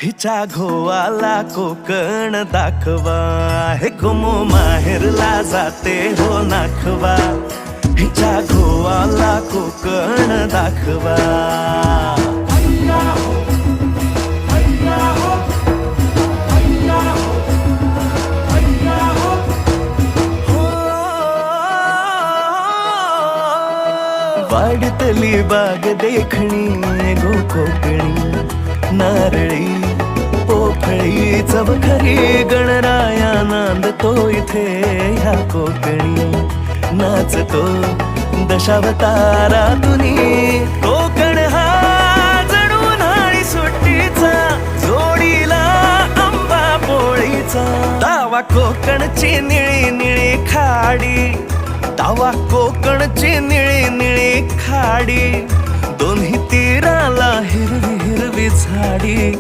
हिच्या घोवाला कोकण दाखवा, हे घुमो माहेरला जाते हो नाखवा. हिच्या घोवाला कोकण दाखवा. वाडतली बाग देखणी गो कोकणी, नारळी पोफळी चवखरी गणराया नांदतो इथे ह्या कोकणी. नाचतो दशावतारातुनी कोकण हा जणू उन्हाळी सुट्टीचा, जोडीला आंबा पोळीचा. दावा कोकणची निळी निळी खाडी, दावा कोकणची निळी निळी खाडी. दोन्ही तीराला हिरवी हिरवी झाडी.